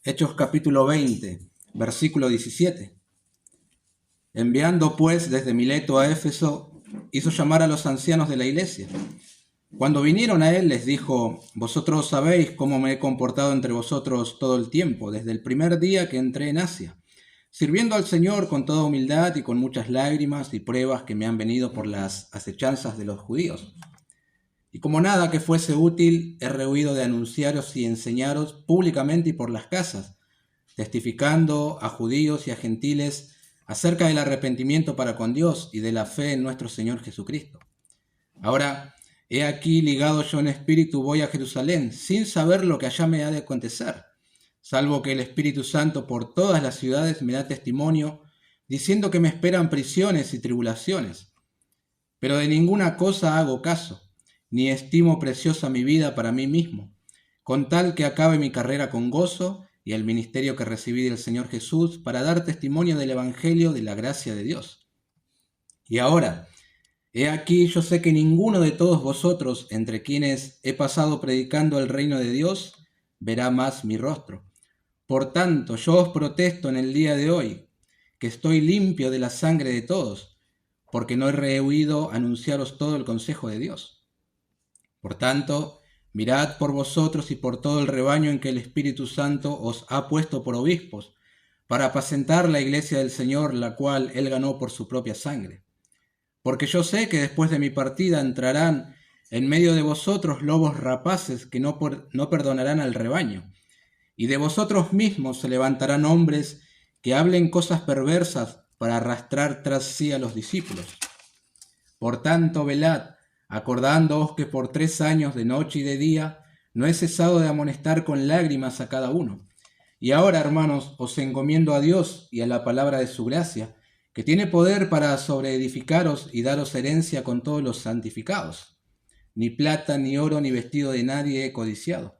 Hechos capítulo 20, versículo 17. Enviando pues desde Mileto a Éfeso, hizo llamar a los ancianos de la iglesia. Cuando vinieron a él, les dijo: vosotros sabéis cómo me he comportado entre vosotros todo el tiempo, desde el primer día que entré en Asia, sirviendo al Señor con toda humildad y con muchas lágrimas y pruebas que me han venido por las acechanzas de los judíos. Y como nada que fuese útil, he rehuido de anunciaros y enseñaros públicamente y por las casas, testificando a judíos y a gentiles acerca del arrepentimiento para con Dios y de la fe en nuestro Señor Jesucristo. Ahora, he aquí ligado yo en espíritu voy a Jerusalén, sin saber lo que allá me ha de acontecer, salvo que el Espíritu Santo por todas las ciudades me da testimonio, diciendo que me esperan prisiones y tribulaciones. Pero de ninguna cosa hago caso, ni estimo preciosa mi vida para mí mismo, con tal que acabe mi carrera con gozo y el ministerio que recibí del Señor Jesús para dar testimonio del Evangelio de la gracia de Dios. Y ahora, he aquí, yo sé que ninguno de todos vosotros, entre quienes he pasado predicando el reino de Dios, verá más mi rostro. Por tanto, yo os protesto en el día de hoy, que estoy limpio de la sangre de todos, porque no he rehuido anunciaros todo el consejo de Dios. Por tanto, mirad por vosotros y por todo el rebaño en que el Espíritu Santo os ha puesto por obispos, para apacentar la iglesia del Señor, la cual él ganó por su propia sangre. Porque yo sé que después de mi partida entrarán en medio de vosotros lobos rapaces que no perdonarán al rebaño, y de vosotros mismos se levantarán hombres que hablen cosas perversas para arrastrar tras sí a los discípulos. Por tanto, velad, acordándoos que por 3 años de noche y de día no he cesado de amonestar con lágrimas a cada uno. Y ahora, hermanos, os encomiendo a Dios y a la palabra de su gracia, que tiene poder para sobreedificaros y daros herencia con todos los santificados. Ni plata, ni oro, ni vestido de nadie he codiciado.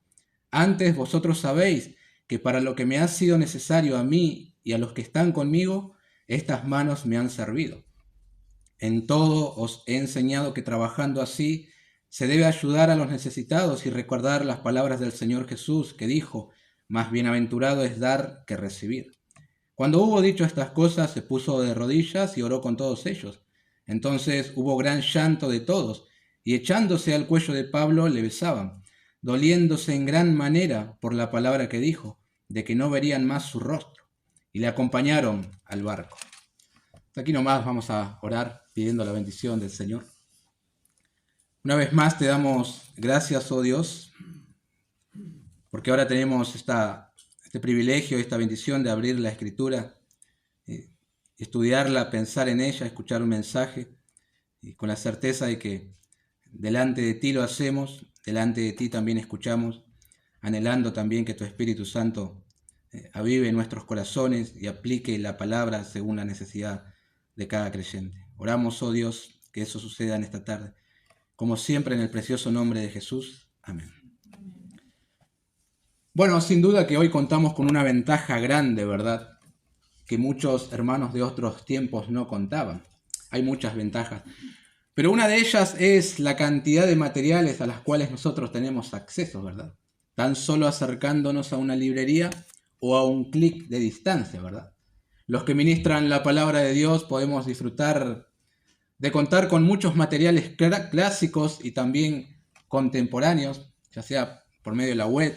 Antes vosotros sabéis que para lo que me ha sido necesario a mí y a los que están conmigo, estas manos me han servido. En todo os he enseñado que trabajando así se debe ayudar a los necesitados y recordar las palabras del Señor Jesús, que dijo: más bienaventurado es dar que recibir. Cuando hubo dicho estas cosas, se puso de rodillas y oró con todos ellos. Entonces hubo gran llanto de todos, y echándose al cuello de Pablo le besaban, doliéndose en gran manera por la palabra que dijo, de que no verían más su rostro, y le acompañaron al barco. Hasta aquí nomás vamos a orar pidiendo la bendición del Señor. Una vez más te damos gracias, oh Dios, porque ahora tenemos este privilegio, esta bendición de abrir la Escritura, estudiarla, pensar en ella, escuchar un mensaje, y con la certeza de que delante de ti lo hacemos, delante de ti también escuchamos, anhelando también que tu Espíritu Santo avive nuestros corazones y aplique la palabra según la necesidad de cada creyente. Oramos, oh Dios, que eso suceda en esta tarde, como siempre en el precioso nombre de Jesús. Amén. Bueno, sin duda que hoy contamos con una ventaja grande, ¿verdad? Que muchos hermanos de otros tiempos no contaban. Hay muchas ventajas, pero una de ellas es la cantidad de materiales a las cuales nosotros tenemos acceso, ¿verdad? Tan solo acercándonos a una librería o a un clic de distancia, ¿verdad? Los que ministran la palabra de Dios podemos disfrutar de contar con muchos materiales clásicos y también contemporáneos, ya sea por medio de la web,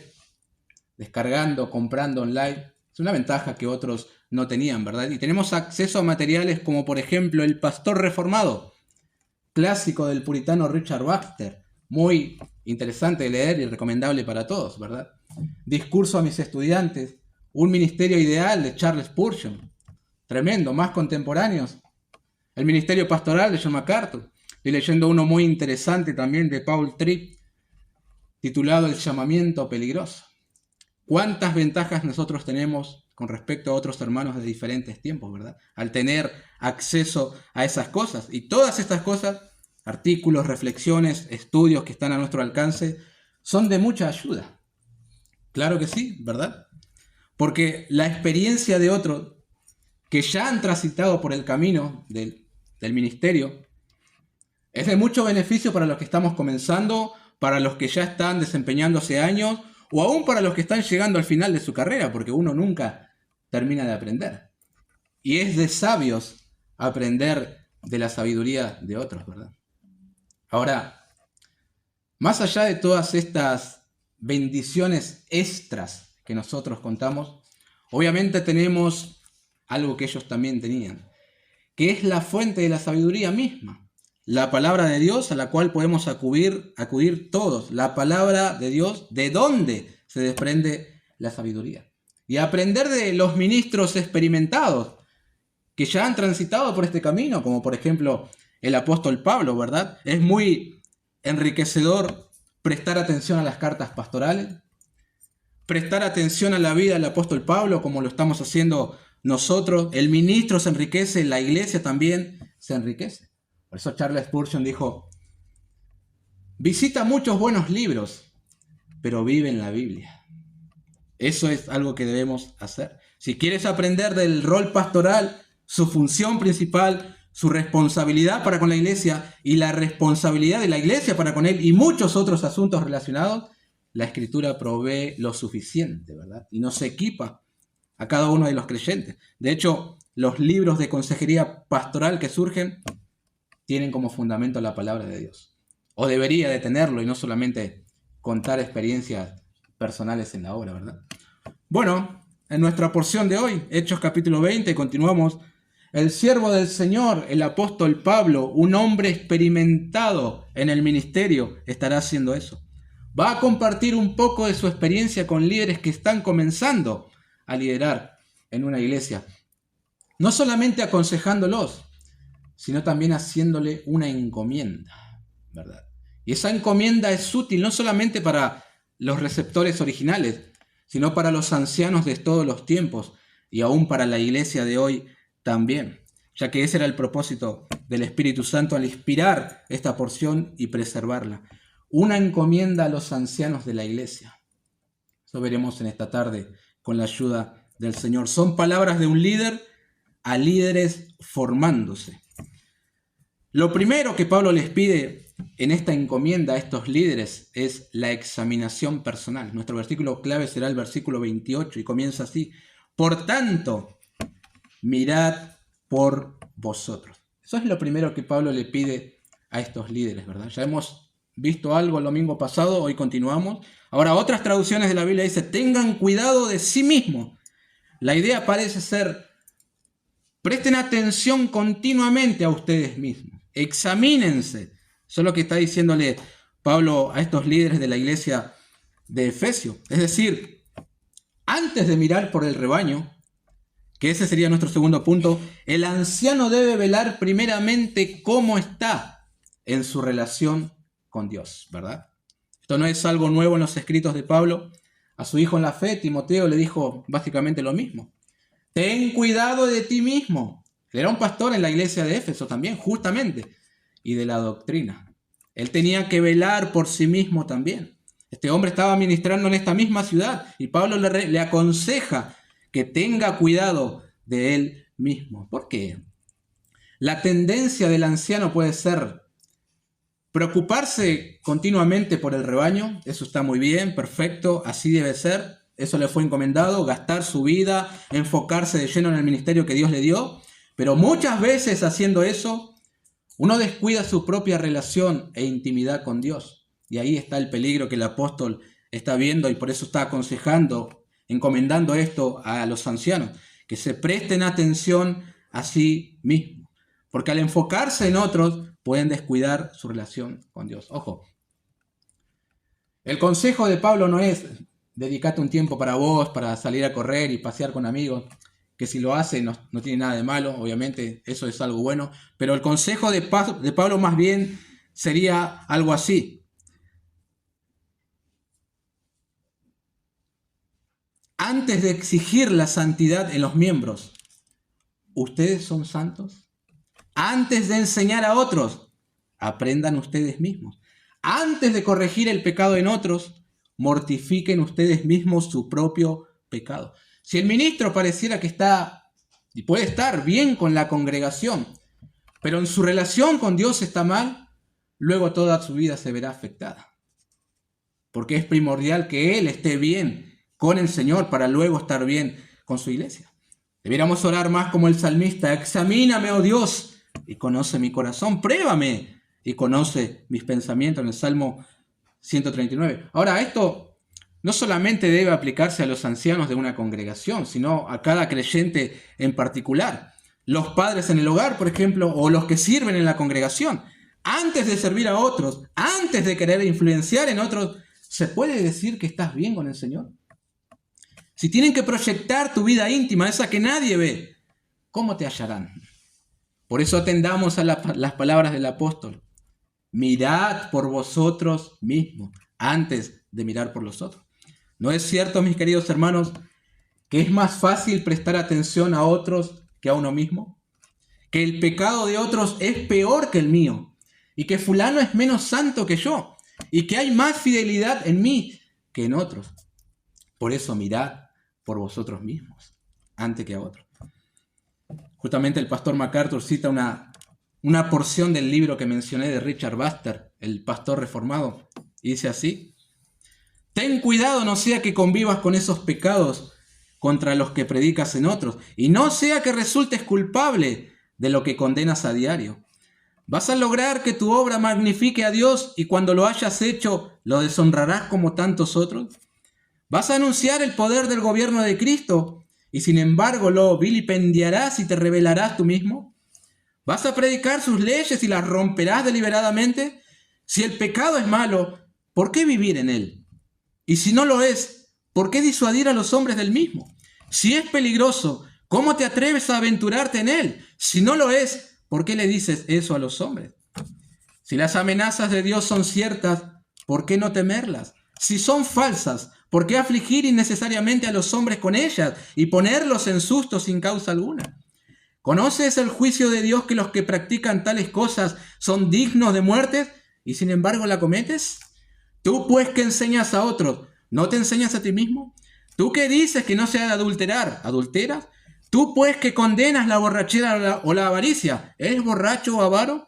descargando, comprando online. Es una ventaja que otros no tenían, ¿verdad? Y tenemos acceso a materiales como, por ejemplo, El Pastor Reformado, clásico del puritano Richard Baxter, muy interesante de leer y recomendable para todos, ¿verdad? Discurso a mis estudiantes, Un ministerio ideal de Charles Spurgeon, tremendo, más contemporáneos. El ministerio pastoral de John MacArthur. Estoy leyendo uno muy interesante también de Paul Tripp, titulado El llamamiento peligroso. ¿Cuántas ventajas nosotros tenemos con respecto a otros hermanos de diferentes tiempos, ¿verdad? Al tener acceso a esas cosas. Y todas estas cosas, artículos, reflexiones, estudios que están a nuestro alcance, son de mucha ayuda. Claro que sí, ¿verdad? Porque la experiencia de otros que ya han transitado por el camino del ministerio es de mucho beneficio para los que estamos comenzando, para los que ya están desempeñándose años o aún para los que están llegando al final de su carrera, porque uno nunca termina de aprender. Y es de sabios aprender de la sabiduría de otros, ¿verdad? Ahora, más allá de todas estas bendiciones extras que nosotros contamos, obviamente tenemos algo que ellos también tenían, que es la fuente de la sabiduría misma, la palabra de Dios a la cual podemos acudir todos, la palabra de Dios, de dónde se desprende la sabiduría. Y aprender de los ministros experimentados que ya han transitado por este camino, como por ejemplo el apóstol Pablo, ¿verdad? Es muy enriquecedor prestar atención a las cartas pastorales, prestar atención a la vida del apóstol Pablo, como lo estamos haciendo nosotros. El ministro se enriquece, la iglesia también se enriquece. Por eso Charles Spurgeon dijo: visita muchos buenos libros, pero vive en la Biblia. Eso es algo que debemos hacer. Si quieres aprender del rol pastoral, su función principal, su responsabilidad para con la iglesia y la responsabilidad de la iglesia para con él y muchos otros asuntos relacionados, la Escritura provee lo suficiente, ¿verdad? Y nos equipa a cada uno de los creyentes. De hecho, los libros de consejería pastoral que surgen tienen como fundamento la palabra de Dios. O debería de tenerlo y no solamente contar experiencias personales en la obra, ¿verdad? Bueno, en nuestra porción de hoy, Hechos capítulo 20, continuamos. El siervo del Señor, el apóstol Pablo, un hombre experimentado en el ministerio, estará haciendo eso. Va a compartir un poco de su experiencia con líderes que están comenzando a liderar en una iglesia. No solamente aconsejándolos, sino también haciéndole una encomienda, ¿verdad? Y esa encomienda es útil no solamente para los receptores originales, sino para los ancianos de todos los tiempos y aún para la iglesia de hoy también, ya que ese era el propósito del Espíritu Santo al inspirar esta porción y preservarla. Una encomienda a los ancianos de la iglesia. Eso veremos en esta tarde con la ayuda del Señor. Son palabras de un líder a líderes formándose. Lo primero que Pablo les pide en esta encomienda a estos líderes es la examinación personal. Nuestro versículo clave será el versículo 28 y comienza así: por tanto, mirad por vosotros. Eso es lo primero que Pablo le pide a estos líderes, ¿verdad? Ya hemos visto algo el domingo pasado, hoy continuamos. Ahora, otras traducciones de la Biblia dicen: tengan cuidado de sí mismos. La idea parece ser: presten atención continuamente a ustedes mismos. Examínense. Eso es lo que está diciéndole Pablo a estos líderes de la iglesia de Efesios. Es decir, antes de mirar por el rebaño, que ese sería nuestro segundo punto, el anciano debe velar primeramente cómo está en su relación con Dios, ¿verdad? Esto no es algo nuevo en los escritos de Pablo. A su hijo en la fe, Timoteo, le dijo básicamente lo mismo. Ten cuidado de ti mismo. Él era un pastor en la iglesia de Éfeso también, justamente, y de la doctrina. Él tenía que velar por sí mismo también. Este hombre estaba ministrando en esta misma ciudad y Pablo le aconseja que tenga cuidado de él mismo. ¿Por qué? La tendencia del anciano puede ser preocuparse continuamente por el rebaño. Eso está muy bien, perfecto, así debe ser. Eso le fue encomendado, gastar su vida, enfocarse de lleno en el ministerio que Dios le dio. Pero muchas veces haciendo eso, uno descuida su propia relación e intimidad con Dios. Y ahí está el peligro que el apóstol está viendo y por eso está aconsejando, encomendando esto a los ancianos, que se presten atención a sí mismos. Porque al enfocarse en otros, pueden descuidar su relación con Dios. Ojo, el consejo de Pablo no es: dedicate un tiempo para vos, para salir a correr y pasear con amigos, que si lo hace no tiene nada de malo, obviamente eso es algo bueno, pero el consejo de Pablo más bien sería algo así: antes de exigir la santidad en los miembros, ¿ustedes son santos? Antes de enseñar a otros, aprendan ustedes mismos. Antes de corregir el pecado en otros, mortifiquen ustedes mismos su propio pecado. Si el ministro pareciera que está y puede estar bien con la congregación, pero en su relación con Dios está mal, luego toda su vida se verá afectada. porque es primordial que él esté bien con el Señor para luego estar bien con su iglesia. Debiéramos orar más como el salmista: examíname, oh Dios, y conoce mi corazón, pruébame y conoce mis pensamientos, en el Salmo 139. Ahora, esto no solamente debe aplicarse a los ancianos de una congregación, sino a cada creyente en particular. Los padres en el hogar, por ejemplo, o los que sirven en la congregación. Antes de servir a otros, antes de querer influenciar en otros, ¿se puede decir que estás bien con el Señor? Si tienen que proyectar tu vida íntima, esa que nadie ve, ¿cómo te hallarán? Por eso atendamos a las palabras del apóstol. Mirad por vosotros mismos antes de mirar por los otros. ¿No es cierto, mis queridos hermanos, que es más fácil prestar atención a otros que a uno mismo? Que el pecado de otros es peor que el mío, y que fulano es menos santo que yo, y que hay más fidelidad en mí que en otros. Por eso mirad por vosotros mismos antes que a otros. Justamente el pastor MacArthur cita una porción del libro que mencioné de Richard Baxter, el pastor reformado, y dice así: ten cuidado, no sea que convivas con esos pecados contra los que predicas en otros, y no sea que resultes culpable de lo que condenas a diario. Vas a lograr que tu obra magnifique a Dios, y cuando lo hayas hecho, lo deshonrarás como tantos otros. Vas a anunciar el poder del gobierno de Cristo, y sin embargo lo vilipendiarás y te rebelarás tú mismo. Vas a predicar sus leyes y las romperás deliberadamente. Si el pecado es malo, ¿por qué vivir en él? Y si no lo es, ¿por qué disuadir a los hombres del mismo? Si es peligroso, ¿cómo te atreves a aventurarte en él? Si no lo es, ¿por qué le dices eso a los hombres? Si las amenazas de Dios son ciertas, ¿por qué no temerlas? Si son falsas, ¿por qué afligir innecesariamente a los hombres con ellas y ponerlos en susto sin causa alguna? ¿Conoces el juicio de Dios, que los que practican tales cosas son dignos de muerte y sin embargo la cometes? Tú pues que enseñas a otros, ¿no te enseñas a ti mismo? Tú que dices que no se ha de adulterar, ¿adulteras? Tú pues que condenas la borrachera o la avaricia, ¿eres borracho o avaro?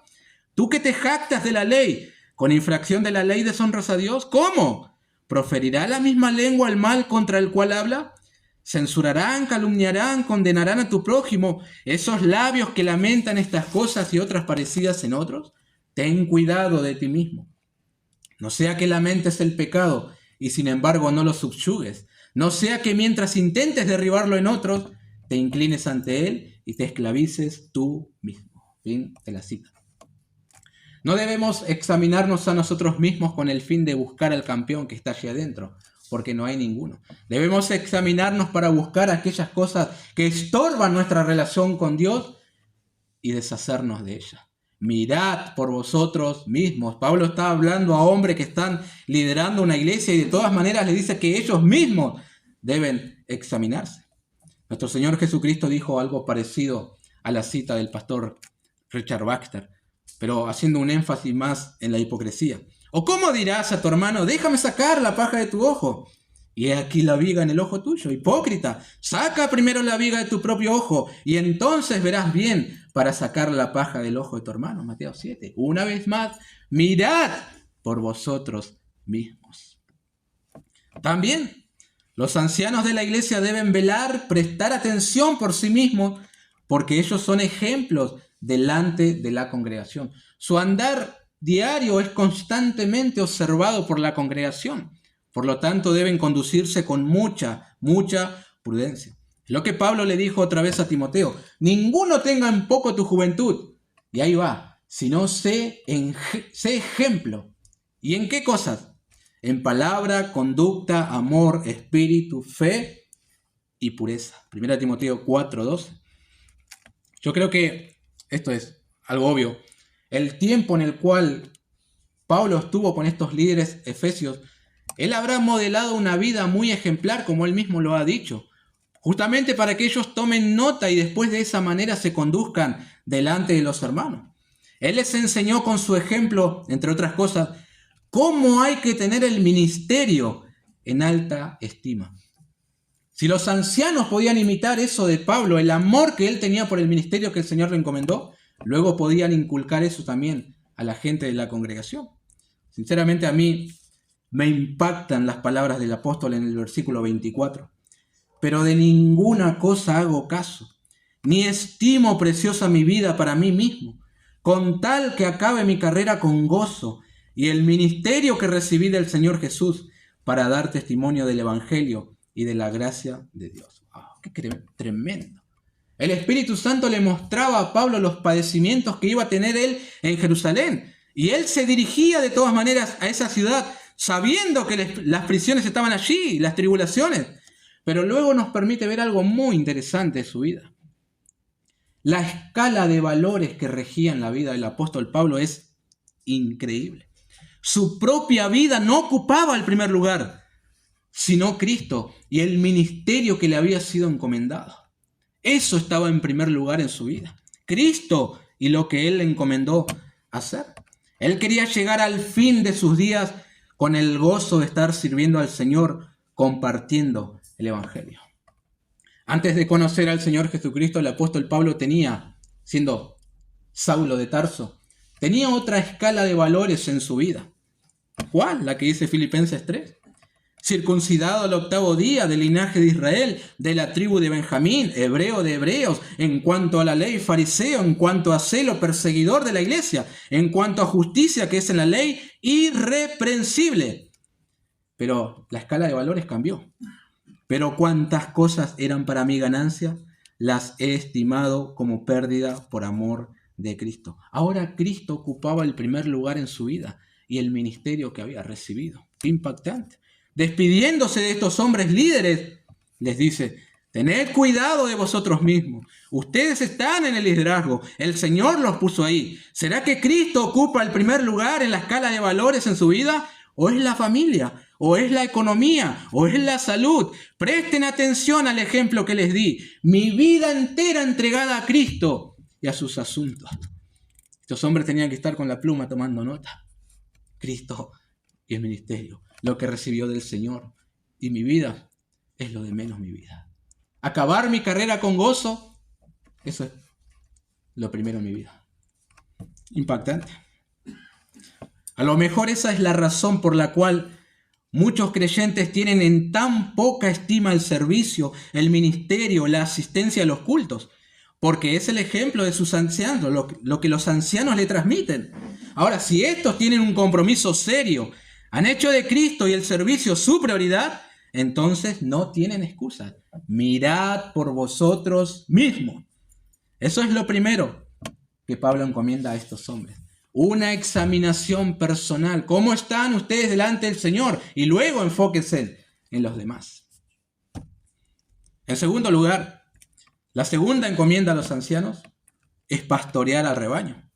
Tú que te jactas de la ley, ¿con infracción de la ley deshonras a Dios? ¿Cómo? ¿Proferirá la misma lengua el mal contra el cual habla? Censurarán, calumniarán, condenarán a tu prójimo esos labios que lamentan estas cosas y otras parecidas en otros. Ten cuidado de ti mismo. No sea que lamentes el pecado y sin embargo no lo subyugues. No sea que mientras intentes derribarlo en otros, te inclines ante él y te esclavices tú mismo. Fin de la cita. No debemos examinarnos a nosotros mismos con el fin de buscar al campeón que está allí adentro, porque no hay ninguno. Debemos examinarnos para buscar aquellas cosas que estorban nuestra relación con Dios y deshacernos de ellas. Mirad por vosotros mismos. Pablo está hablando a hombres que están liderando una iglesia y de todas maneras le dice que ellos mismos deben examinarse. Nuestro Señor Jesucristo dijo algo parecido a la cita del pastor Richard Baxter, pero haciendo un énfasis más en la hipocresía. ¿O cómo dirás a tu hermano: déjame sacar la paja de tu ojo, y he aquí la viga en el ojo tuyo? Hipócrita, saca primero la viga de tu propio ojo, y entonces verás bien para sacar la paja del ojo de tu hermano. Mateo 7. Una vez más, mirad por vosotros mismos. También los ancianos de la iglesia deben velar, prestar atención por sí mismos, porque ellos son ejemplos delante de la congregación. Su andar diario es constantemente observado por la congregación. Por lo tanto, deben conducirse con mucha prudencia. Lo que Pablo le dijo otra vez a Timoteo: ninguno tenga en poco tu juventud. Y ahí va, sino sé ejemplo. ¿Y en qué cosas? En palabra, conducta, amor, espíritu, fe y pureza. 1 Timoteo 4:12. Yo creo que esto es algo obvio. El tiempo en el cual Pablo estuvo con estos líderes efesios, él habrá modelado una vida muy ejemplar, como él mismo lo ha dicho, justamente para que ellos tomen nota y después de esa manera se conduzcan delante de los hermanos. Él les enseñó con su ejemplo, entre otras cosas, cómo hay que tener el ministerio en alta estima. Si los ancianos podían imitar eso de Pablo, el amor que él tenía por el ministerio que el Señor le encomendó, luego podían inculcar eso también a la gente de la congregación. Sinceramente, a mí Me impactan las palabras del apóstol en el versículo 24. Pero de ninguna cosa hago caso, ni estimo preciosa mi vida para mí mismo, con tal que acabe mi carrera con gozo y el ministerio que recibí del Señor Jesús para dar testimonio del Evangelio y de la gracia de Dios. ¡Wow! ¡Qué tremendo! El Espíritu Santo le mostraba a Pablo los padecimientos que iba a tener él en Jerusalén. Y él se dirigía de todas maneras a esa ciudad sabiendo que las prisiones estaban allí, las tribulaciones. Pero luego nos permite ver algo muy interesante de su vida. La escala de valores que regía en la vida del apóstol Pablo es increíble. Su propia vida no ocupaba el primer lugar, sino Cristo y el ministerio que le había sido encomendado. Eso estaba en primer lugar en su vida. Cristo y lo que Él le encomendó hacer. Él quería llegar al fin de sus días con el gozo de estar sirviendo al Señor, compartiendo el Evangelio. Antes de conocer al Señor Jesucristo, el apóstol Pablo tenía, siendo Saulo de Tarso, tenía otra escala de valores en su vida. ¿Cuál? La que dice Filipenses 3. Circuncidado al 8º día, del linaje de Israel, de la tribu de Benjamín, hebreo de hebreos, en cuanto a la ley, fariseo, en cuanto a celo, perseguidor de la iglesia, en cuanto a justicia que es en la ley, irreprensible. Pero la escala de valores cambió. Pero cuántas cosas eran para mí ganancia, las he estimado como pérdida por amor de Cristo. Ahora Cristo ocupaba el primer lugar en su vida y el ministerio que había recibido. ¡Qué impactante! Despidiéndose de estos hombres líderes, les dice: tened cuidado de vosotros mismos. Ustedes están en el liderazgo. El Señor los puso ahí. ¿Será que Cristo ocupa el primer lugar en la escala de valores en su vida? ¿O es la familia? ¿O es la economía? ¿O es la salud? Presten atención al ejemplo que les di. Mi vida entera entregada a Cristo y a sus asuntos. Estos hombres tenían que estar con la pluma tomando nota. Cristo y el ministerio, lo que recibió del Señor. Y mi vida es lo de menos mi vida. Acabar mi carrera con gozo, eso es lo primero en mi vida. Impactante. A lo mejor esa es la razón por la cual muchos creyentes tienen en tan poca estima el servicio, el ministerio, la asistencia a los cultos, porque es el ejemplo de sus ancianos, lo que los ancianos le transmiten. Ahora, si estos tienen un compromiso serio, han hecho de Cristo y el servicio su prioridad, entonces no tienen excusa. Mirad por vosotros mismos. Eso es lo primero que Pablo encomienda a estos hombres. Una examinación personal. ¿Cómo están ustedes delante del Señor? Y luego enfóquense en los demás. En segundo lugar, la segunda encomienda a los ancianos es pastorear al rebaño.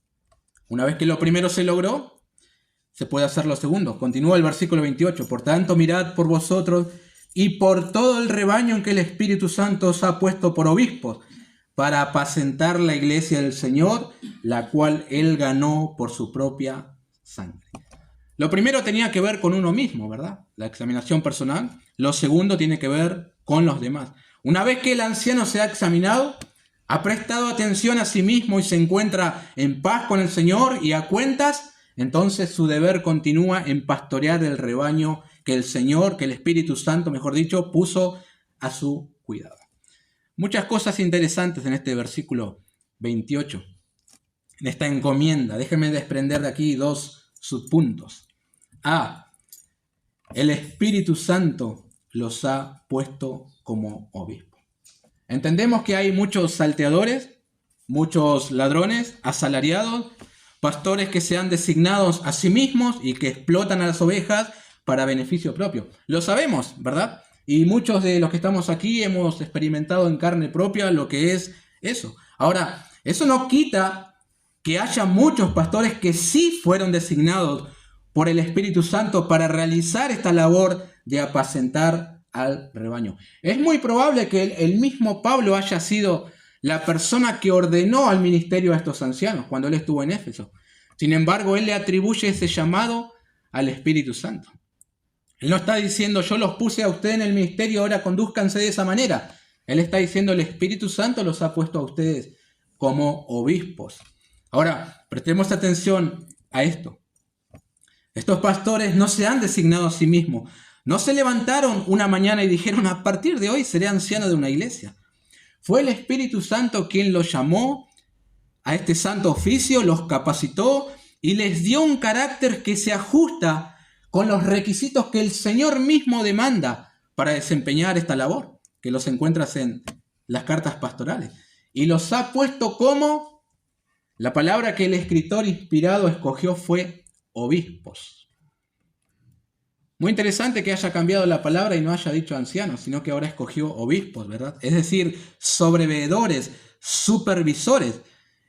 Una vez que lo primero se logró, se puede hacer lo segundo. Continúa el versículo 28. Por tanto, mirad por vosotros y por todo el rebaño en que el Espíritu Santo os ha puesto por obispos, para apacentar la iglesia del Señor, la cual Él ganó por su propia sangre. Lo primero tenía que ver con uno mismo, ¿verdad? La examinación personal. Lo segundo tiene que ver con los demás. Una vez que el anciano se ha examinado, ha prestado atención a sí mismo y se encuentra en paz con el Señor y a cuentas, entonces su deber continúa en pastorear el rebaño que el Señor, que el Espíritu Santo, mejor dicho, puso a su cuidado. Muchas cosas interesantes en este versículo 28, en esta encomienda. Déjenme desprender de aquí dos subpuntos. A, el Espíritu Santo los ha puesto como obispos. Entendemos que hay muchos salteadores, muchos ladrones, asalariados, pastores que se han designado a sí mismos y que explotan a las ovejas para beneficio propio. Lo sabemos, ¿verdad? Y muchos de los que estamos aquí hemos experimentado en carne propia lo que es eso. Ahora, eso no quita que haya muchos pastores que sí fueron designados por el Espíritu Santo para realizar esta labor de apacentar al rebaño. Es muy probable que el mismo Pablo haya sido la persona que ordenó al ministerio a estos ancianos cuando él estuvo en Éfeso. Sin embargo, él le atribuye ese llamado al Espíritu Santo. Él no está diciendo: yo los puse a ustedes en el ministerio, ahora condúzcanse de esa manera. Él está diciendo: el Espíritu Santo los ha puesto a ustedes como obispos. Ahora, prestemos atención a esto. Estos pastores no se han designado a sí mismos. No se levantaron una mañana y dijeron, a partir de hoy seré anciano de una iglesia. Fue el Espíritu Santo quien los llamó a este santo oficio, los capacitó y les dio un carácter que se ajusta con los requisitos que el Señor mismo demanda para desempeñar esta labor, que los encuentras en las cartas pastorales. Y los ha puesto como, la palabra que el escritor inspirado escogió fue obispos. Muy interesante que haya cambiado la palabra y no haya dicho ancianos, sino que ahora escogió obispos, ¿verdad? Es decir, sobreveedores, supervisores.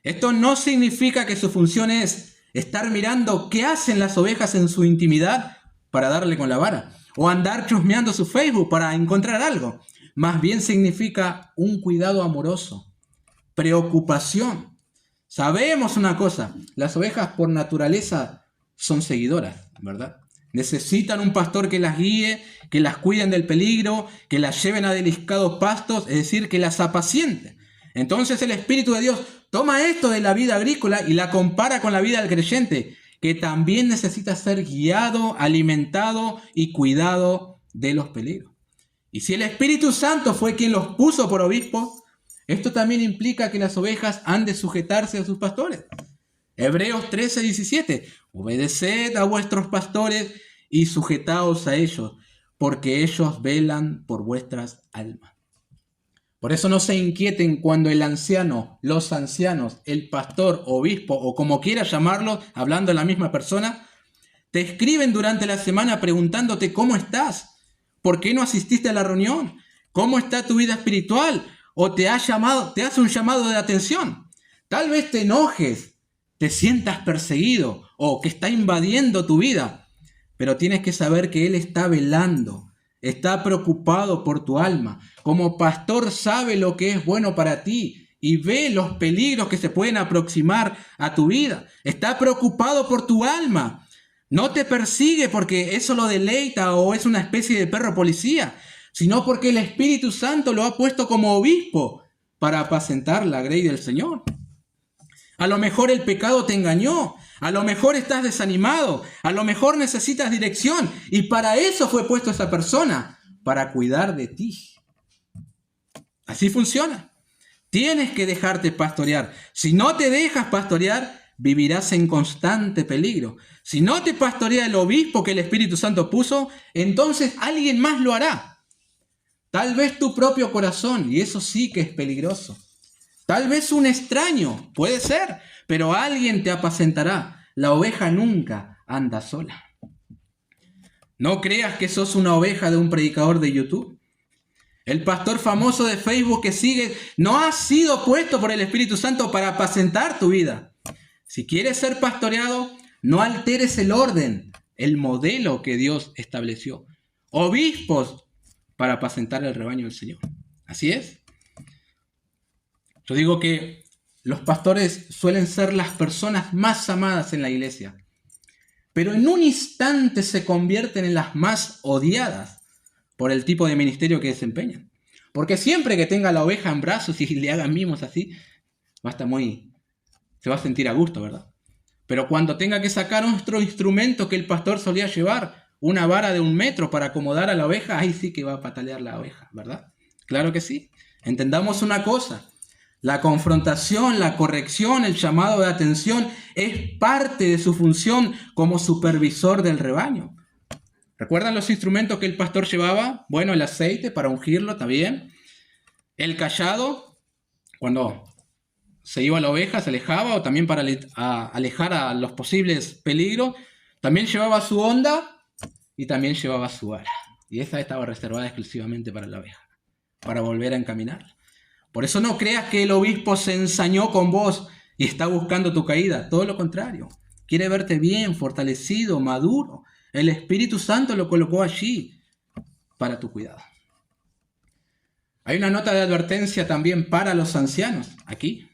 Esto no significa que su función es estar mirando qué hacen las ovejas en su intimidad para darle con la vara, o andar chusmeando su Facebook para encontrar algo. Más bien significa un cuidado amoroso, preocupación. Sabemos una cosa, las ovejas por naturaleza son seguidoras, ¿verdad? Necesitan un pastor que las guíe, que las cuiden del peligro, que las lleven a delicados pastos, es decir, que las apaciente. Entonces el Espíritu de Dios toma esto de la vida agrícola y la compara con la vida del creyente, que también necesita ser guiado, alimentado y cuidado de los peligros. Y si el Espíritu Santo fue quien los puso por obispos, esto también implica que las ovejas han de sujetarse a sus pastores. Hebreos 13:17. Obedeced a vuestros pastores y sujetaos a ellos, porque ellos velan por vuestras almas. Por eso no se inquieten cuando el anciano, los ancianos, el pastor, obispo o como quieras llamarlo, hablando de la misma persona, te escriben durante la semana preguntándote cómo estás, por qué no asististe a la reunión, cómo está tu vida espiritual, o te hace un llamado de atención. Tal vez te enojes, te sientas perseguido o que está invadiendo tu vida, pero tienes que saber que Él está velando, está preocupado por tu alma. Como pastor sabe lo que es bueno para ti y ve los peligros que se pueden aproximar a tu vida. Está preocupado por tu alma. No te persigue porque eso lo deleita o es una especie de perro policía, sino porque el Espíritu Santo lo ha puesto como obispo para apacentar la grey del Señor. A lo mejor el pecado te engañó, a lo mejor estás desanimado, a lo mejor necesitas dirección y para eso fue puesto esa persona, para cuidar de ti. Así funciona. Tienes que dejarte pastorear. Si no te dejas pastorear, vivirás en constante peligro. Si no te pastorea el obispo que el Espíritu Santo puso, entonces alguien más lo hará. Tal vez tu propio corazón, y eso sí que es peligroso. Tal vez un extraño, puede ser, pero alguien te apacentará. La oveja nunca anda sola. No creas que sos una oveja de un predicador de YouTube. El pastor famoso de Facebook que sigues no ha sido puesto por el Espíritu Santo para apacentar tu vida. Si quieres ser pastoreado, no alteres el orden, el modelo que Dios estableció. Obispos para apacentar el rebaño del Señor. Así es. Yo digo que los pastores suelen ser las personas más amadas en la iglesia, pero en un instante se convierten en las más odiadas por el tipo de ministerio que desempeñan. Porque siempre que tenga la oveja en brazos y le hagan mimos así, se va a sentir a gusto, ¿verdad? Pero cuando tenga que sacar otro instrumento que el pastor solía llevar, una vara de 1 metro para acomodar a la oveja, ahí sí que va a patalear la oveja, ¿verdad? Claro que sí. Entendamos una cosa. La confrontación, la corrección, el llamado de atención es parte de su función como supervisor del rebaño. ¿Recuerdan los instrumentos que el pastor llevaba? Bueno, el aceite para ungirlo, está bien. El cayado, cuando se iba la oveja, se alejaba, o también para alejar a los posibles peligros. También llevaba su honda y también llevaba su vara. Y esa estaba reservada exclusivamente para la oveja, para volver a encaminar. Por eso no creas que el obispo se ensañó con vos y está buscando tu caída. Todo lo contrario. Quiere verte bien, fortalecido, maduro. El Espíritu Santo lo colocó allí para tu cuidado. Hay una nota de advertencia también para los ancianos. Aquí.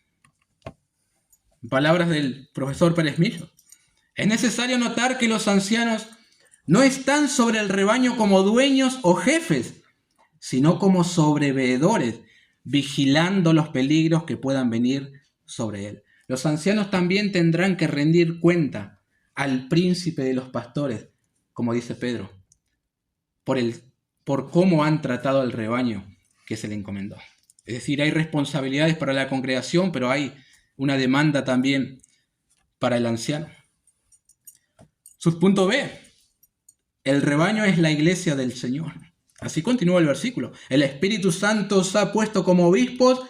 Palabras del profesor Pérez Millo. Es necesario notar que los ancianos no están sobre el rebaño como dueños o jefes, sino como sobreveedores, vigilando los peligros que puedan venir sobre él. Los ancianos también tendrán que rendir cuenta al príncipe de los pastores, como dice Pedro, por cómo han tratado al rebaño que se le encomendó. Es decir, hay responsabilidades para la congregación, pero hay una demanda también para el anciano. Subpunto B. El rebaño es la iglesia del Señor. Así continúa el versículo. El Espíritu Santo os ha puesto como obispos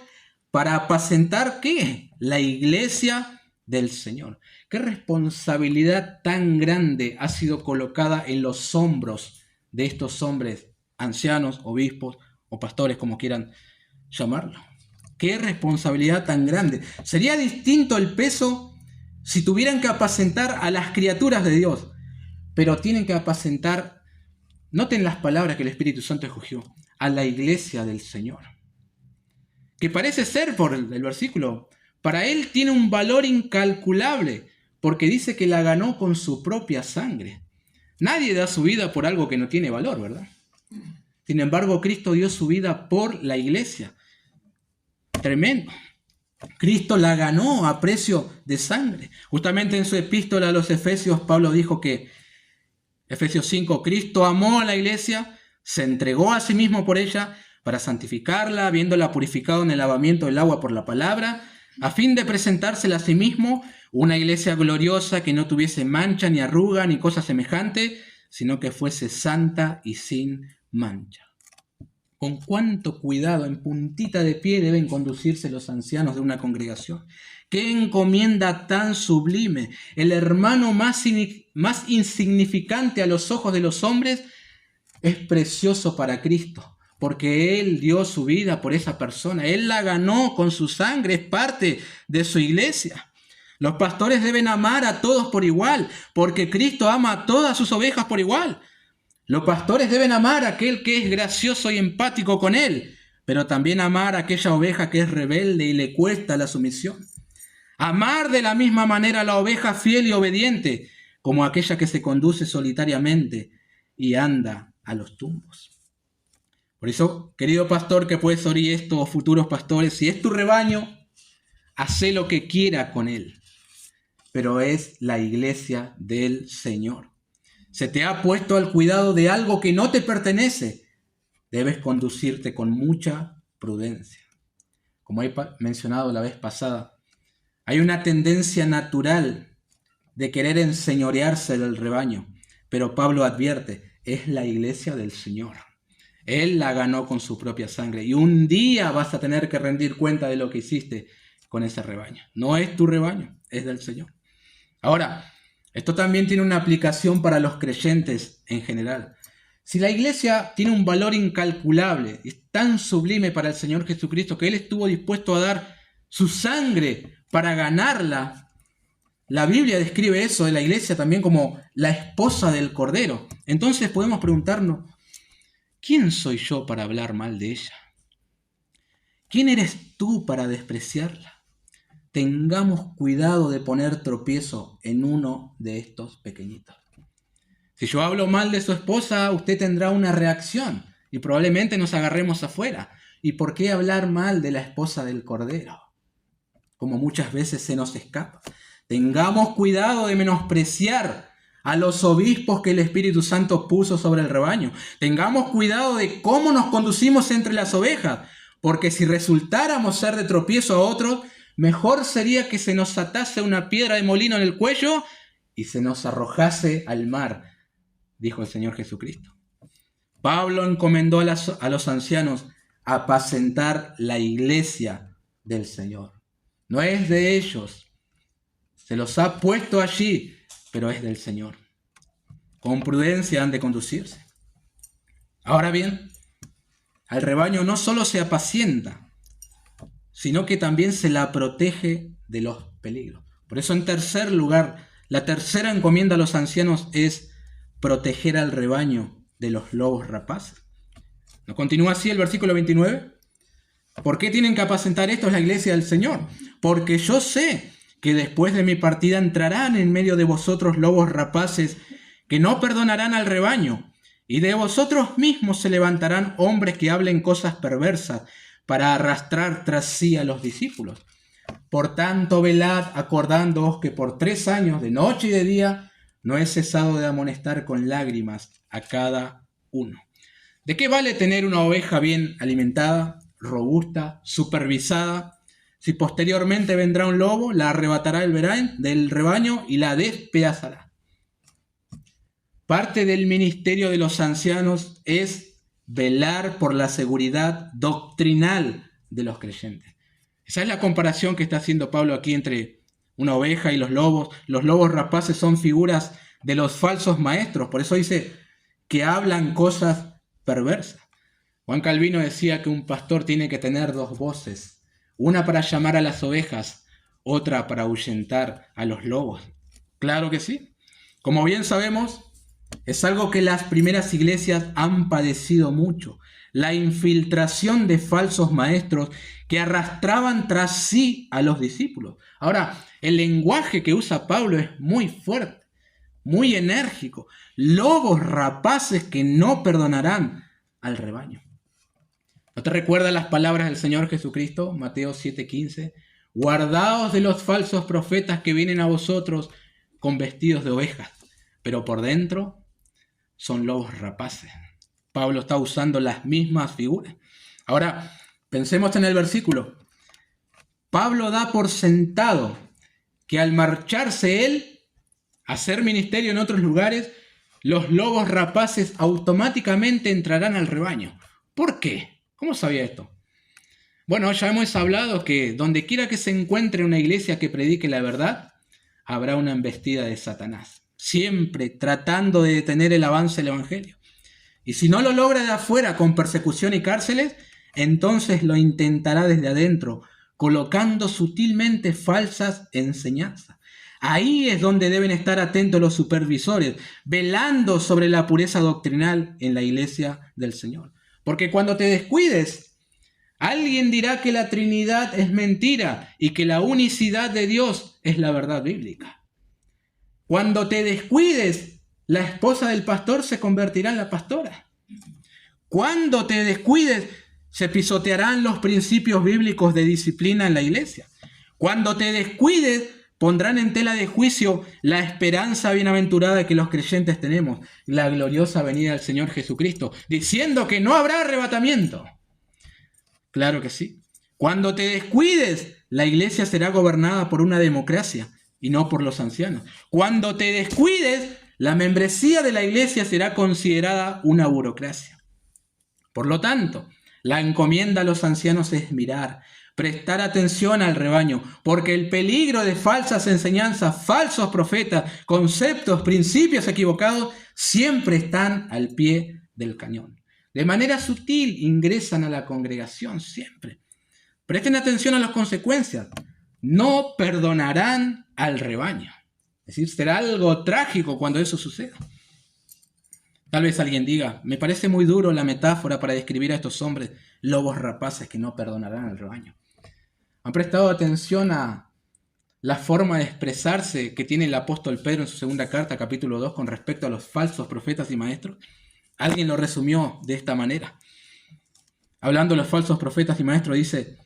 para apacentar, ¿qué? La iglesia del Señor. ¿Qué responsabilidad tan grande ha sido colocada en los hombros de estos hombres, ancianos, obispos o pastores, como quieran llamarlo? ¿Qué responsabilidad tan grande? Sería distinto el peso si tuvieran que apacentar a las criaturas de Dios, pero tienen que apacentar, noten las palabras que el Espíritu Santo escogió, a la iglesia del Señor. Que parece ser, por el versículo, para él tiene un valor incalculable, porque dice que la ganó con su propia sangre. Nadie da su vida por algo que no tiene valor, ¿verdad? Sin embargo, Cristo dio su vida por la iglesia. Tremendo. Cristo la ganó a precio de sangre. Justamente en su epístola a los Efesios, Pablo dijo que, Efesios 5, Cristo amó a la iglesia, se entregó a sí mismo por ella, para santificarla, habiéndola purificado en el lavamiento del agua por la palabra, a fin de presentársela a sí mismo, una iglesia gloriosa que no tuviese mancha, ni arruga, ni cosa semejante, sino que fuese santa y sin mancha. Con cuánto cuidado, en puntita de pie, deben conducirse los ancianos de una congregación. ¡Qué encomienda tan sublime! El hermano más insignificante a los ojos de los hombres es precioso para Cristo, porque Él dio su vida por esa persona. Él la ganó con su sangre, es parte de su iglesia. Los pastores deben amar a todos por igual, porque Cristo ama a todas sus ovejas por igual. Los pastores deben amar a aquel que es gracioso y empático con él, pero también amar a aquella oveja que es rebelde y le cuesta la sumisión. Amar de la misma manera a la oveja fiel y obediente, como aquella que se conduce solitariamente y anda a los tumbos. Por eso, querido pastor que puedes oír esto, o futuros pastores, si es tu rebaño, haz lo que quiera con él, pero es la iglesia del Señor. Se te ha puesto al cuidado de algo que no te pertenece. Debes conducirte con mucha prudencia. Como he mencionado la vez pasada, hay una tendencia natural de querer enseñorearse del rebaño, pero Pablo advierte, es la iglesia del Señor. Él la ganó con su propia sangre y un día vas a tener que rendir cuenta de lo que hiciste con ese rebaño. No es tu rebaño, es del Señor. Ahora, esto también tiene una aplicación para los creyentes en general. Si la iglesia tiene un valor incalculable, es tan sublime para el Señor Jesucristo que Él estuvo dispuesto a dar su sangre para ganarla, la Biblia describe eso de la iglesia también como la esposa del Cordero. Entonces podemos preguntarnos, ¿quién soy yo para hablar mal de ella? ¿Quién eres tú para despreciarla? Tengamos cuidado de poner tropiezo en uno de estos pequeñitos. Si yo hablo mal de su esposa, usted tendrá una reacción y probablemente nos agarremos afuera. ¿Y por qué hablar mal de la esposa del Cordero? Como muchas veces se nos escapa. Tengamos cuidado de menospreciar a los obispos que el Espíritu Santo puso sobre el rebaño. Tengamos cuidado de cómo nos conducimos entre las ovejas, porque si resultáramos ser de tropiezo a otros, mejor sería que se nos atase una piedra de molino en el cuello y se nos arrojase al mar, dijo el Señor Jesucristo. Pablo encomendó a los ancianos apacentar la iglesia del Señor. No es de ellos, se los ha puesto allí, pero es del Señor. Con prudencia han de conducirse. Ahora bien, al rebaño no solo se apacienta, sino que también se la protege de los peligros. Por eso, en tercer lugar, la tercera encomienda a los ancianos es proteger al rebaño de los lobos rapaces. ¿No continúa así el versículo 29? ¿Por qué tienen que apacentar esto la iglesia del Señor? Porque yo sé que después de mi partida entrarán en medio de vosotros lobos rapaces que no perdonarán al rebaño, y de vosotros mismos se levantarán hombres que hablen cosas perversas para arrastrar tras sí a los discípulos. Por tanto, velad, acordándoos que por 3 años, de noche y de día, no he cesado de amonestar con lágrimas a cada uno. ¿De qué vale tener una oveja bien alimentada, robusta, supervisada, si posteriormente vendrá un lobo, la arrebatará del rebaño y la despedazará? Parte del ministerio de los ancianos es velar por la seguridad doctrinal de los creyentes. Esa es la comparación que está haciendo Pablo aquí entre una oveja y los lobos. Los lobos rapaces son figuras de los falsos maestros. Por eso dice que hablan cosas perversas. Juan Calvino decía que un pastor tiene que tener dos voces. Una para llamar a las ovejas, otra para ahuyentar a los lobos. Claro que sí. Como bien sabemos, es algo que las primeras iglesias han padecido mucho. La infiltración de falsos maestros que arrastraban tras sí a los discípulos. Ahora, el lenguaje que usa Pablo es muy fuerte, muy enérgico. Lobos rapaces que no perdonarán al rebaño. ¿No te recuerdas las palabras del Señor Jesucristo? Mateo 7:15. Guardaos de los falsos profetas que vienen a vosotros con vestidos de ovejas, pero por dentro son lobos rapaces. Pablo está usando las mismas figuras. Ahora, pensemos en el versículo. Pablo da por sentado que al marcharse él a hacer ministerio en otros lugares, los lobos rapaces automáticamente entrarán al rebaño. ¿Por qué? ¿Cómo sabía esto? Bueno, ya hemos hablado que donde quiera que se encuentre una iglesia que predique la verdad, habrá una embestida de Satanás, siempre tratando de detener el avance del evangelio. Y si no lo logra de afuera con persecución y cárceles, entonces lo intentará desde adentro, colocando sutilmente falsas enseñanzas. Ahí es donde deben estar atentos los supervisores, velando sobre la pureza doctrinal en la iglesia del Señor. Porque cuando te descuides, alguien dirá que la Trinidad es mentira y que la unicidad de Dios es la verdad bíblica. Cuando te descuides, la esposa del pastor se convertirá en la pastora. Cuando te descuides, se pisotearán los principios bíblicos de disciplina en la iglesia. Cuando te descuides, pondrán en tela de juicio la esperanza bienaventurada que los creyentes tenemos, la gloriosa venida del Señor Jesucristo, diciendo que no habrá arrebatamiento. Claro que sí. Cuando te descuides, la iglesia será gobernada por una democracia y no por los ancianos. Cuando te descuides, la membresía de la iglesia será considerada una burocracia. Por lo tanto, la encomienda a los ancianos es mirar, prestar atención al rebaño, porque el peligro de falsas enseñanzas, falsos profetas, conceptos, principios equivocados, siempre están al pie del cañón. De manera sutil ingresan a la congregación siempre. Presten atención a las consecuencias. No perdonarán al rebaño. Es decir, será algo trágico cuando eso suceda. Tal vez alguien diga, me parece muy duro la metáfora para describir a estos hombres, lobos rapaces que no perdonarán al rebaño. ¿Han prestado atención a la forma de expresarse que tiene el apóstol Pedro en su segunda carta, capítulo 2, con respecto a los falsos profetas y maestros? Alguien lo resumió de esta manera. Hablando de los falsos profetas y maestros, dice,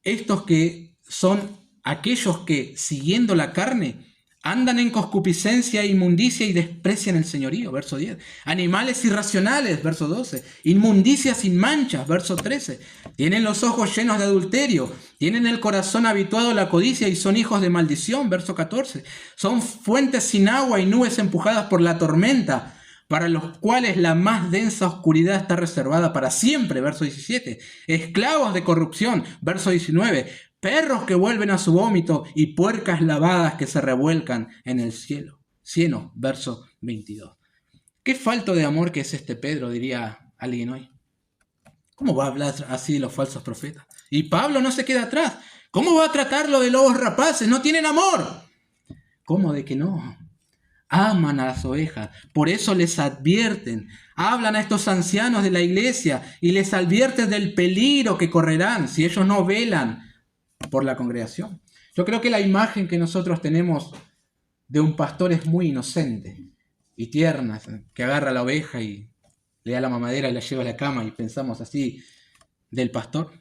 estos que son aquellos que, siguiendo la carne, andan en concupiscencia e inmundicia y desprecian el señorío, verso 10. Animales irracionales, verso 12. Inmundicia sin manchas, verso 13. Tienen los ojos llenos de adulterio, tienen el corazón habituado a la codicia y son hijos de maldición, verso 14. Son fuentes sin agua y nubes empujadas por la tormenta, para los cuales la más densa oscuridad está reservada para siempre, verso 17. Esclavos de corrupción, verso 19. Perros que vuelven a su vómito y puercas lavadas que se revuelcan en el cieno, verso 22. Qué falto de amor que es este Pedro, diría alguien hoy. ¿Cómo va a hablar así de los falsos profetas? Y Pablo no se queda atrás. ¿Cómo va a tratarlo de lobos rapaces? No tienen amor. ¿Cómo de que no? Aman a las ovejas, por eso les advierten. Hablan a estos ancianos de la iglesia y les advierten del peligro que correrán si ellos no velan por la congregación. Yo creo que la imagen que nosotros tenemos de un pastor es muy inocente y tierna, que agarra a la oveja y le da la mamadera y la lleva a la cama, y pensamos así del pastor.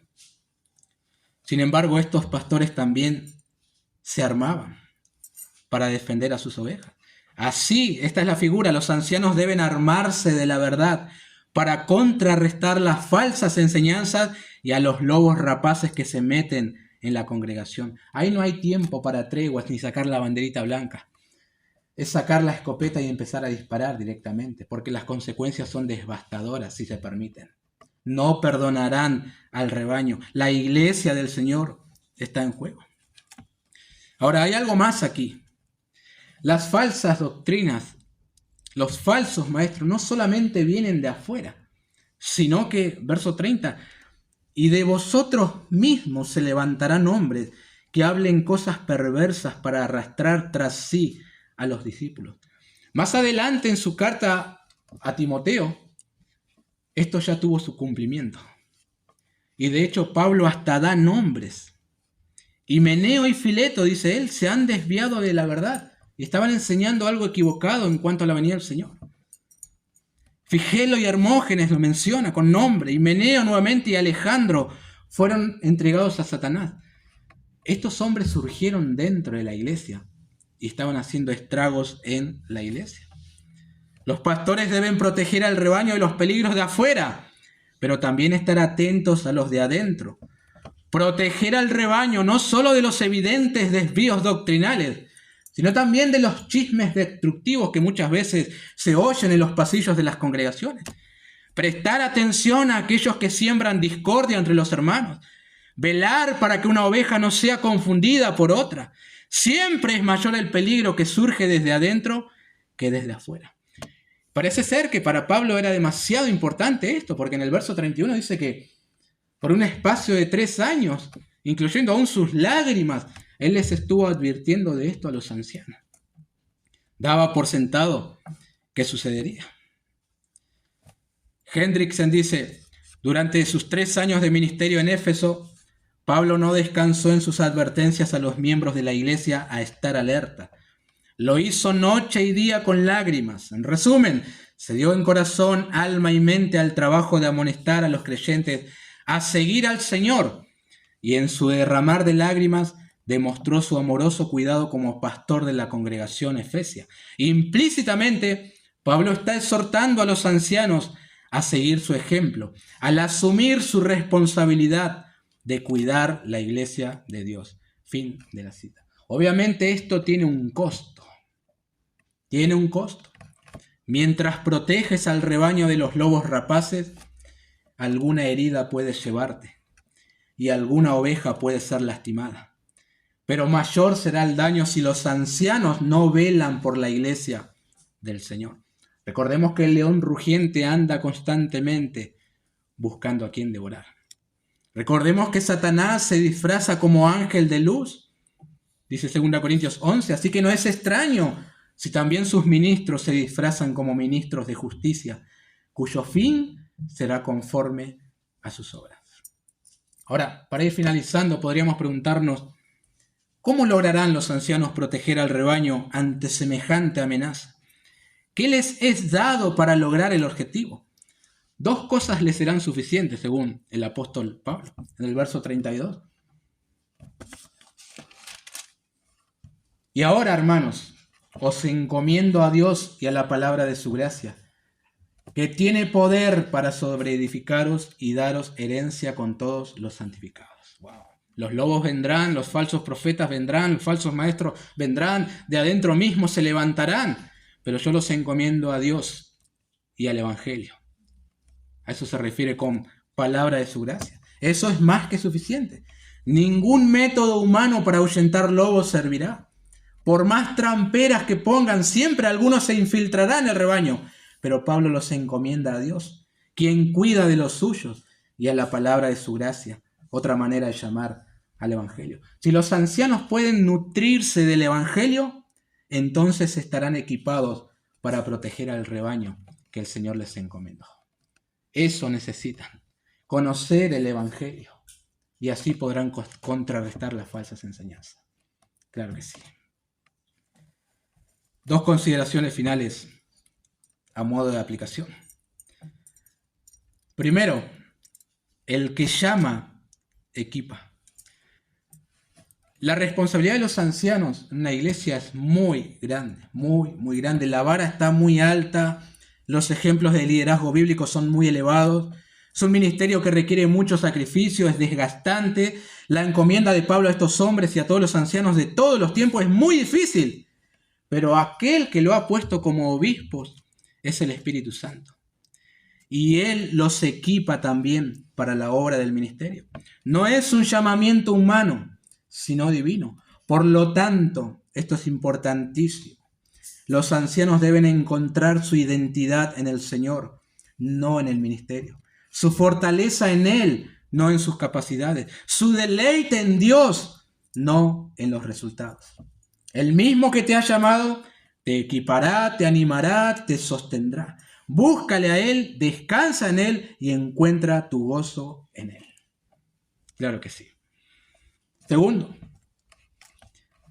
Sin embargo, estos pastores también se armaban para defender a sus ovejas. Así, esta es la figura, los ancianos deben armarse de la verdad para contrarrestar las falsas enseñanzas y a los lobos rapaces que se meten en la congregación. Ahí no hay tiempo para treguas ni sacar la banderita blanca. Es sacar la escopeta y empezar a disparar directamente, porque las consecuencias son devastadoras si se permiten. No perdonarán al rebaño. La iglesia del Señor está en juego. Ahora, hay algo más aquí. Las falsas doctrinas, los falsos maestros, no solamente vienen de afuera, sino que, verso 30, y de vosotros mismos se levantarán hombres que hablen cosas perversas para arrastrar tras sí a los discípulos. Más adelante en su carta a Timoteo, esto ya tuvo su cumplimiento. Y de hecho Pablo hasta da nombres. Himeneo y Fileto, dice él, se han desviado de la verdad y estaban enseñando algo equivocado en cuanto a la venida del Señor. Figelo y Hermógenes lo menciona con nombre. Himeneo nuevamente y Alejandro fueron entregados a Satanás. Estos hombres surgieron dentro de la iglesia y estaban haciendo estragos en la iglesia. Los pastores deben proteger al rebaño de los peligros de afuera, pero también estar atentos a los de adentro. Proteger al rebaño no solo de los evidentes desvíos doctrinales, sino también de los chismes destructivos que muchas veces se oyen en los pasillos de las congregaciones. Prestar atención a aquellos que siembran discordia entre los hermanos. Velar para que una oveja no sea confundida por otra. Siempre es mayor el peligro que surge desde adentro que desde afuera. Parece ser que para Pablo era demasiado importante esto, porque en el verso 31 dice que por un espacio de 3 años, incluyendo aún sus lágrimas, él les estuvo advirtiendo de esto a los ancianos. Daba por sentado que sucedería. Hendrickson dice, durante sus 3 años de ministerio en Éfeso, Pablo no descansó en sus advertencias a los miembros de la iglesia a estar alerta. Lo hizo noche y día con lágrimas. En resumen, se dio en corazón, alma y mente al trabajo de amonestar a los creyentes a seguir al Señor, y en su derramar de lágrimas demostró su amoroso cuidado como pastor de la congregación efesia. Implícitamente, Pablo está exhortando a los ancianos a seguir su ejemplo, al asumir su responsabilidad de cuidar la iglesia de Dios. Fin de la cita. Obviamente esto tiene un costo. Tiene un costo. Mientras proteges al rebaño de los lobos rapaces, alguna herida puedes llevarte y alguna oveja puede ser lastimada. Pero mayor será el daño si los ancianos no velan por la iglesia del Señor. Recordemos que el león rugiente anda constantemente buscando a quien devorar. Recordemos que Satanás se disfraza como ángel de luz, dice 2 Corintios 11, así que no es extraño si también sus ministros se disfrazan como ministros de justicia, cuyo fin será conforme a sus obras. Ahora, para ir finalizando, podríamos preguntarnos, ¿cómo lograrán los ancianos proteger al rebaño ante semejante amenaza? ¿Qué les es dado para lograr el objetivo? 2 cosas les serán suficientes, según el apóstol Pablo, en el verso 32. Y ahora, hermanos, os encomiendo a Dios y a la palabra de su gracia, que tiene poder para sobreedificaros y daros herencia con todos los santificados. Wow. Los lobos vendrán, los falsos profetas vendrán, los falsos maestros vendrán, de adentro mismo se levantarán, pero yo los encomiendo a Dios y al Evangelio. A eso se refiere con palabra de su gracia. Eso es más que suficiente. Ningún método humano para ahuyentar lobos servirá. Por más tramperas que pongan, siempre algunos se infiltrarán en el rebaño. Pero Pablo los encomienda a Dios, quien cuida de los suyos, y a la palabra de su gracia, otra manera de llamar al Evangelio. Si los ancianos pueden nutrirse del Evangelio, entonces estarán equipados para proteger al rebaño que el Señor les encomendó. Eso necesitan, conocer el Evangelio, y así podrán contrarrestar las falsas enseñanzas. Claro que sí. 2 consideraciones finales a modo de aplicación. Primero, el que llama, equipa. La responsabilidad de los ancianos en una iglesia es muy grande, muy, muy grande. La vara está muy alta, los ejemplos de liderazgo bíblico son muy elevados. Es un ministerio que requiere mucho sacrificio, es desgastante. La encomienda de Pablo a estos hombres y a todos los ancianos de todos los tiempos es muy difícil. Pero aquel que lo ha puesto como obispos es el Espíritu Santo. Y Él los equipa también para la obra del ministerio. No es un llamamiento humano, sino divino. Por lo tanto, esto es importantísimo. Los ancianos deben encontrar su identidad en el Señor, no en el ministerio. Su fortaleza en Él, no en sus capacidades. Su deleite en Dios, no en los resultados. El mismo que te ha llamado, te equipará, te animará, te sostendrá. Búscale a Él, descansa en Él y encuentra tu gozo en Él. Claro que sí. Segundo,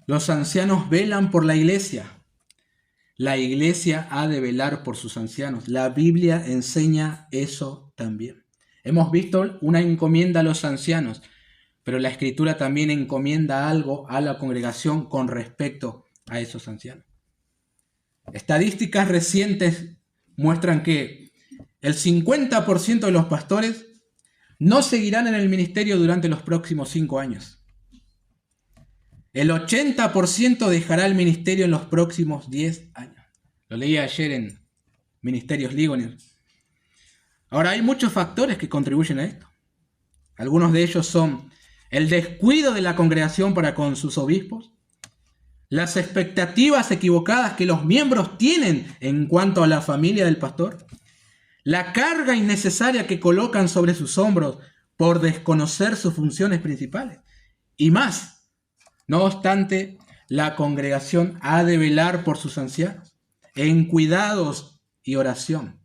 los ancianos velan por la iglesia. La iglesia ha de velar por sus ancianos. La Biblia enseña eso también. Hemos visto una encomienda a los ancianos, pero la Escritura también encomienda algo a la congregación con respecto a esos ancianos. Estadísticas recientes muestran que el 50% de los pastores no seguirán en el ministerio durante los próximos 5 años. El 80% dejará el ministerio en los próximos 10 años. Lo leí ayer en Ministerios Ligonier. Ahora, hay muchos factores que contribuyen a esto. Algunos de ellos son el descuido de la congregación para con sus obispos, las expectativas equivocadas que los miembros tienen en cuanto a la familia del pastor, la carga innecesaria que colocan sobre sus hombros por desconocer sus funciones principales y más. No obstante, la congregación ha de velar por sus ancianos en cuidados y oración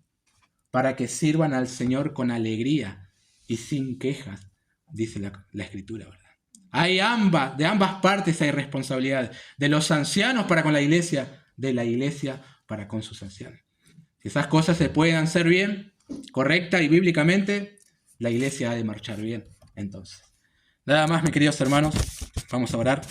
para que sirvan al Señor con alegría y sin quejas, dice la Escritura, ¿verdad? De ambas partes hay responsabilidad, de los ancianos para con la iglesia, de la iglesia para con sus ancianos. Si esas cosas se pueden hacer bien, correcta y bíblicamente, la iglesia ha de marchar bien. Entonces, nada más, mis queridos hermanos, vamos a orar.